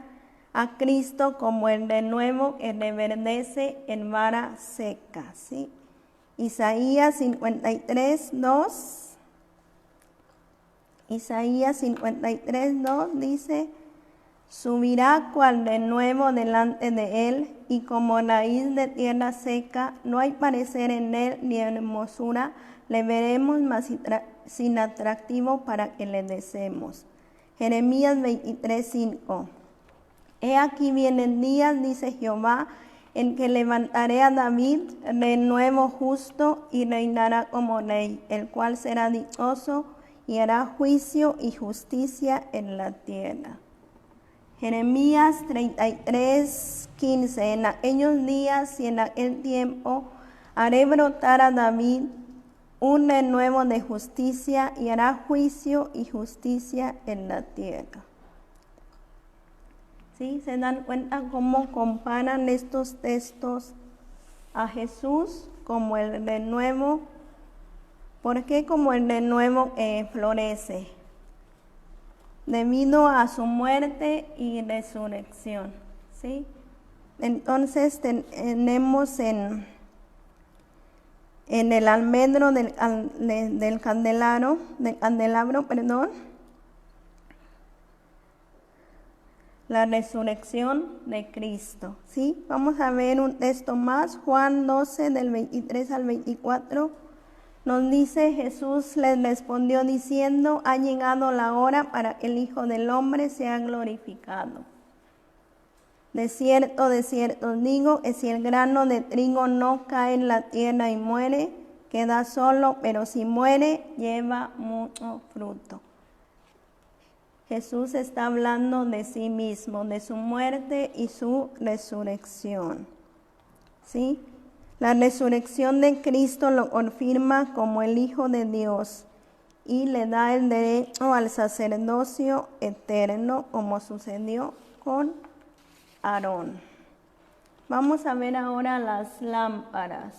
a Cristo como el renuevo que reverdece en vara seca, ¿sí? Isaías 53:2. Isaías 53:2 dice: subirá cual renuevo delante de él, y como raíz de tierra seca, no hay parecer en él ni hermosura, le veremos más sin atractivo para que le deseemos. Jeremías 23:5. He aquí vienen días, dice Jehová, en que levantaré a David renuevo justo y reinará como rey, el cual será dichoso y hará juicio y justicia en la tierra. Jeremías 33:15. En aquellos días y en aquel tiempo haré brotar a David un renuevo de justicia y hará juicio y justicia en la tierra. ¿Sí? ¿Se dan cuenta cómo comparan estos textos a Jesús como el renuevo? ¿Por qué como el renuevo florece? Debido a su muerte y resurrección, ¿sí? Entonces tenemos en el almendro del candelabro, la resurrección de Cristo, ¿sí? Vamos a ver un texto más, Juan 12, del 23 al 24. Nos dice: Jesús les respondió diciendo: ha llegado la hora para que el Hijo del Hombre sea glorificado. De cierto os digo que si el grano de trigo no cae en la tierra y muere, queda solo, pero si muere, lleva mucho fruto. Jesús está hablando de sí mismo, de su muerte y su resurrección, ¿sí? La resurrección de Cristo lo confirma como el Hijo de Dios y le da el derecho al sacerdocio eterno, como sucedió con Aarón. Vamos a ver ahora las lámparas.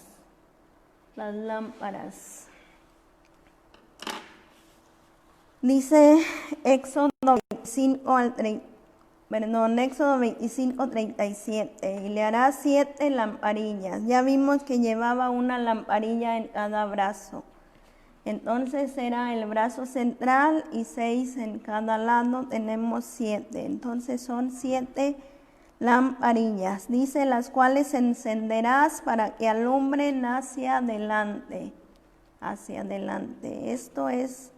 Las lámparas. Dice Éxodo 25 al Éxodo 25:37. Y le hará 7 lamparillas. Ya vimos que llevaba una lamparilla en cada brazo. Entonces era el brazo central y 6 en cada lado, tenemos 7. Entonces son 7 lamparillas. Dice, las cuales encenderás para que alumbren hacia adelante. Hacia adelante. Esto es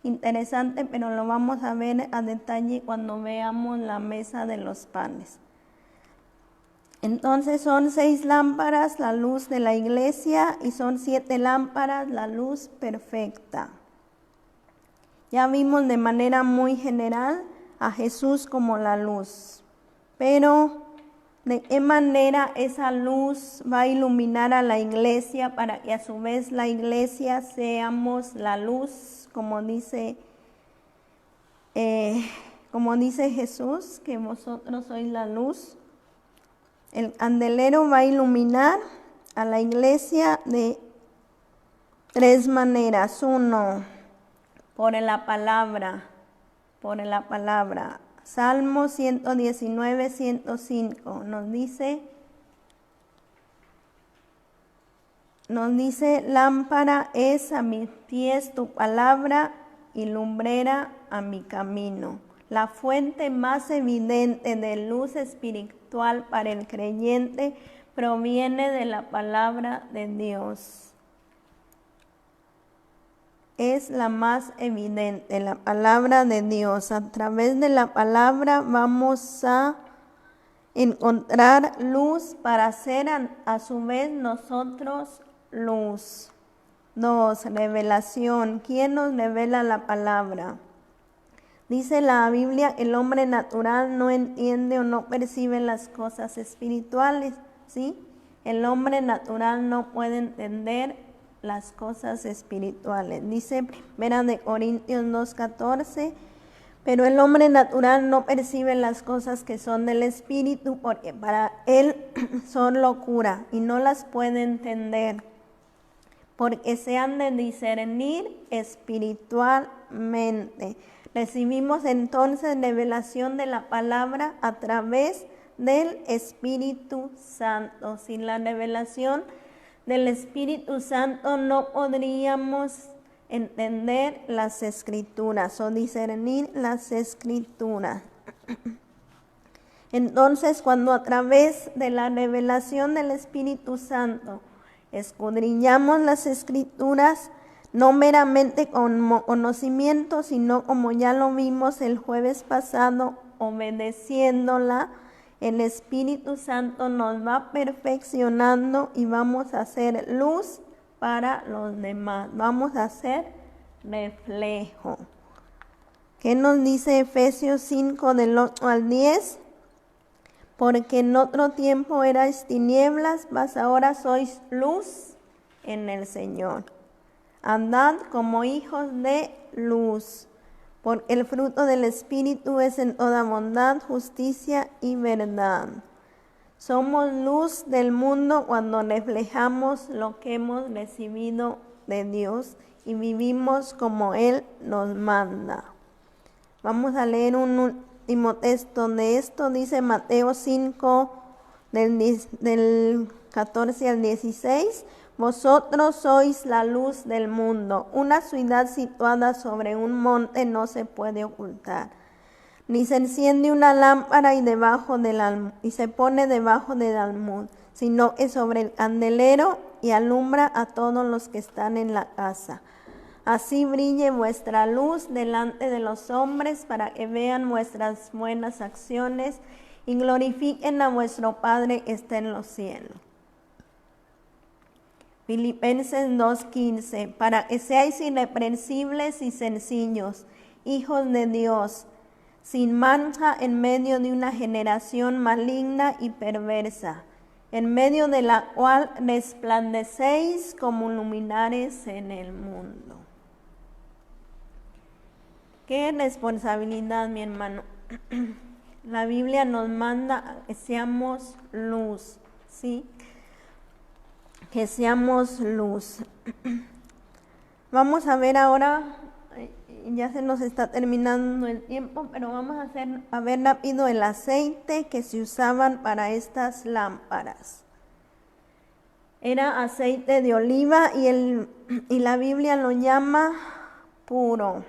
interesante, pero lo vamos a ver a detalle cuando veamos la mesa de los panes. Entonces son 6 lámparas, la luz de la iglesia, y son 7 lámparas, la luz perfecta. Ya vimos de manera muy general a Jesús como la luz, pero ¿de qué manera esa luz va a iluminar a la iglesia para que a su vez la iglesia seamos la luz, como dice Jesús, que vosotros sois la luz? El candelero va a iluminar a la iglesia de 3 maneras. 1, por la palabra. Salmo 119, 105 nos dice, lámpara es a mis pies tu palabra y lumbrera a mi camino. La fuente más evidente de luz espiritual para el creyente proviene de la palabra de Dios. Es la más evidente, la palabra de Dios. A través de la palabra vamos a encontrar luz para ser a su vez nosotros luz. 2, revelación. ¿Quién nos revela la palabra? Dice la Biblia, el hombre natural no entiende o no percibe las cosas espirituales, ¿sí? El hombre natural no puede entender las cosas espirituales. Dice 1 Corintios 2:14, pero el hombre natural no percibe las cosas que son del espíritu, porque para él son locura y no las puede entender, porque se han de discernir espiritualmente. Recibimos entonces revelación de la palabra a través del Espíritu Santo. Sin la revelación del Espíritu Santo no podríamos entender las Escrituras o discernir las Escrituras. Entonces, cuando a través de la revelación del Espíritu Santo escudriñamos las Escrituras, no meramente como conocimiento, sino como ya lo vimos el jueves pasado, obedeciéndola, el Espíritu Santo nos va perfeccionando y vamos a hacer luz para los demás. Vamos a hacer reflejo. ¿Qué nos dice Efesios 5 del 8 al 10? Porque en otro tiempo erais tinieblas, mas ahora sois luz en el Señor. Andad como hijos de luz, porque el fruto del Espíritu es en toda bondad, justicia y verdad. Somos luz del mundo cuando reflejamos lo que hemos recibido de Dios y vivimos como Él nos manda. Vamos a leer un último texto de esto. Dice Mateo 5, del 14 al 16. Vosotros sois la luz del mundo. Una ciudad situada sobre un monte no se puede ocultar. Ni se enciende una lámpara y se pone debajo del almud, sino que sobre el candelero y alumbra a todos los que están en la casa. Así brille vuestra luz delante de los hombres, para que vean vuestras buenas acciones y glorifiquen a vuestro Padre que está en los cielos. Filipenses 2:15, para que seáis irreprensibles y sencillos, hijos de Dios, sin mancha en medio de una generación maligna y perversa, en medio de la cual resplandecéis como luminares en el mundo. Qué responsabilidad, mi hermano. La Biblia nos manda a que seamos luz, ¿sí? Que seamos luz. Vamos a ver ahora ya se nos está terminando el tiempo, pero vamos a ver rápido el aceite que se usaban para estas lámparas. Era aceite de oliva y la Biblia lo llama puro.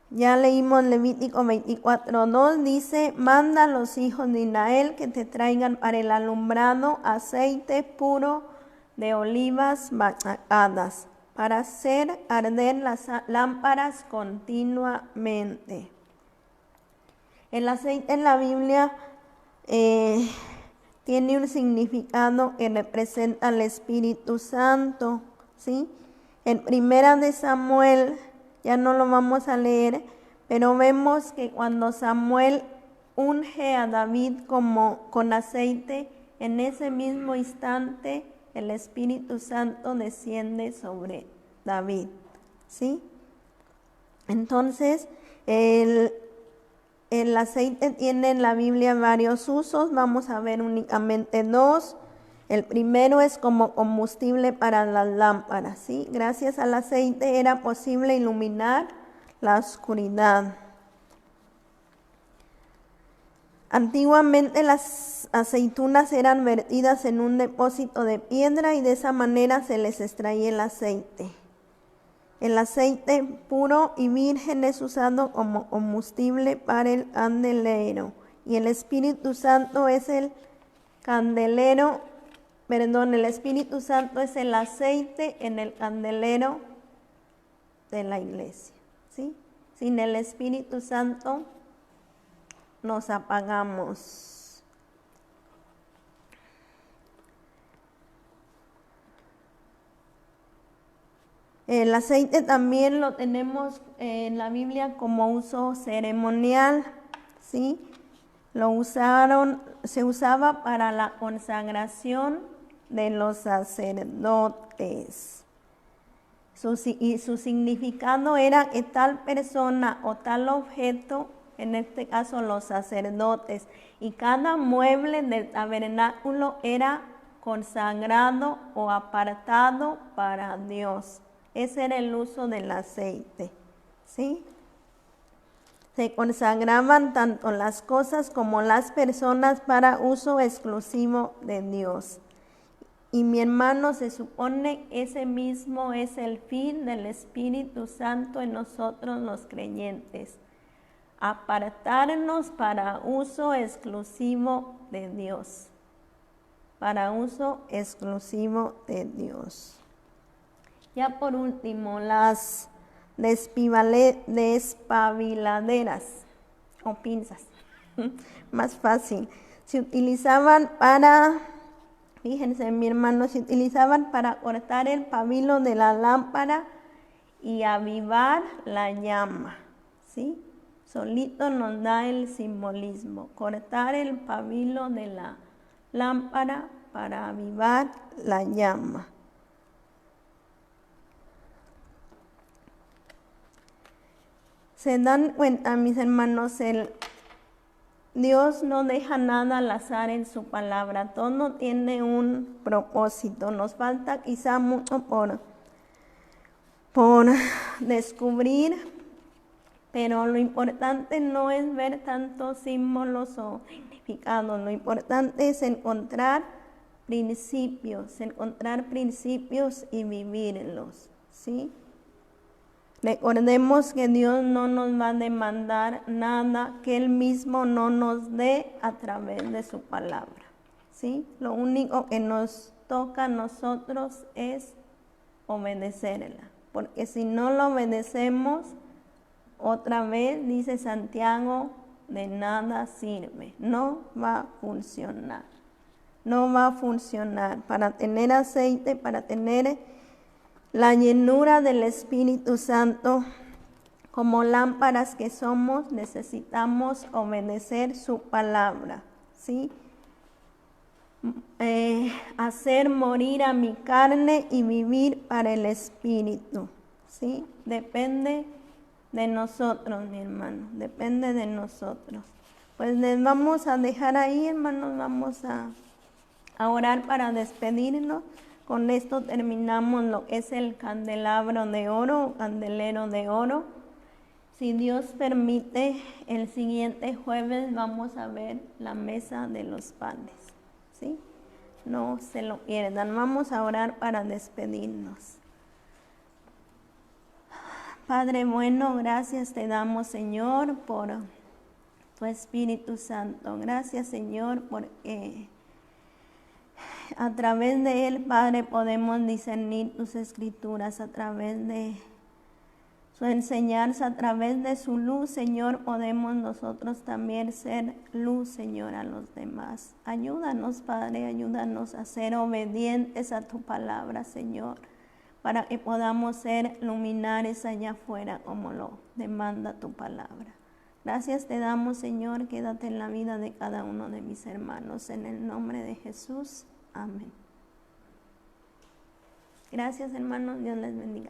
Ya leímos Levítico 24:2, dice: manda a los hijos de Israel que te traigan para el alumbrado aceite puro de olivas machacadas, para hacer arder las lámparas continuamente. El aceite en la Biblia tiene un significado que representa al Espíritu Santo, ¿sí? En Primera de Samuel, ya no lo vamos a leer, pero vemos que cuando Samuel unge a David con aceite, en ese mismo instante el Espíritu Santo desciende sobre David, ¿sí? Entonces, el aceite tiene en la Biblia varios usos, vamos a ver únicamente dos. El primero es como combustible para las lámparas, ¿sí? Gracias al aceite era posible iluminar la oscuridad. Antiguamente las aceitunas eran vertidas en un depósito de piedra y de esa manera se les extraía el aceite. El aceite puro y virgen es usado como combustible para el candelero y el Espíritu Santo es el Espíritu Santo es el aceite en el candelero de la iglesia, ¿sí? Sin el Espíritu Santo nos apagamos. El aceite también lo tenemos en la Biblia como uso ceremonial, ¿sí? Se usaba para la consagración de los sacerdotes. Y su significado era que tal persona o tal objeto, en este caso los sacerdotes, y cada mueble del tabernáculo era consagrado o apartado para Dios. Ese era el uso del aceite, ¿sí? Se consagraban tanto las cosas como las personas para uso exclusivo de Dios. Y mi hermano, se supone ese mismo es el fin del Espíritu Santo en nosotros los creyentes. Apartarnos para uso exclusivo de Dios. Para uso exclusivo de Dios. Ya por último, las despabiladeras o pinzas, más fácil. Se utilizaban para, fíjense mi hermano, se utilizaban para cortar el pabilo de la lámpara y avivar la llama, ¿sí? Solito nos da el simbolismo, cortar el pabilo de la lámpara para avivar la llama. Se dan cuenta, mis hermanos, Dios no deja nada al azar en su palabra, todo tiene un propósito. Nos falta quizá mucho por descubrir, pero lo importante no es ver tantos símbolos o significados, lo importante es encontrar principios y vivirlos, ¿sí? Recordemos que Dios no nos va a demandar nada que Él mismo no nos dé a través de su palabra, ¿sí? Lo único que nos toca a nosotros es obedecerla, porque si no la obedecemos, otra vez dice Santiago, de nada sirve, no va a funcionar. No va a funcionar. Para tener aceite, para tener la llenura del Espíritu Santo, como lámparas que somos, necesitamos obedecer su palabra, ¿sí? Hacer morir a mi carne y vivir para el Espíritu, ¿sí? Depende de nosotros, mi hermano, depende de nosotros. Pues les vamos a dejar ahí, hermanos, vamos a orar para despedirnos. Con esto terminamos lo que es el candelabro de oro, candelero de oro. Si Dios permite, el siguiente jueves vamos a ver la mesa de los panes, ¿sí? No se lo pierdan. Vamos a orar para despedirnos. Padre bueno, gracias te damos, Señor, por tu Espíritu Santo. Gracias, Señor, porque a través de él, Padre, podemos discernir tus escrituras, a través de su enseñanza, a través de su luz, Señor, podemos nosotros también ser luz, Señor, a los demás. Ayúdanos, Padre, ayúdanos a ser obedientes a tu palabra, Señor, para que podamos ser luminares allá afuera como lo demanda tu palabra. Gracias te damos, Señor, quédate en la vida de cada uno de mis hermanos, en el nombre de Jesús. Amén. Gracias, hermanos, Dios les bendiga.